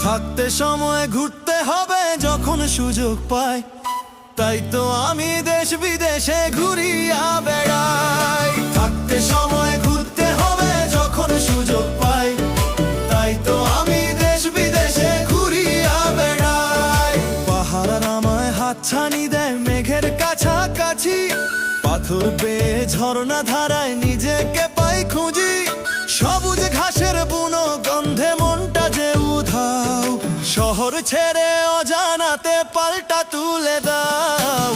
থাকতে সময় ঘুরতে হবে যখন সুযোগ পাই, তাই তো আমি দেশ বিদেশে ঘুরিয়া বেড়াই। থাকতে সময় ঘুরতে হবে যখন সুযোগ পাই, তাই তো আমি দেশ বিদেশে ঘুরিয়া বেড়াই। পাহাড় আমায় হাতছানি দেয় মেঘের কাছাকাছি, পাথর বেয়ে ঝর্ণা ধারায় নিজেকে পাই খুঁজি। সবুজ ঘাসের বুনো গন্ধে মনটা যে উধাও, শহর ছেড়ে অজানাতে পাল্টা তুলে দাও।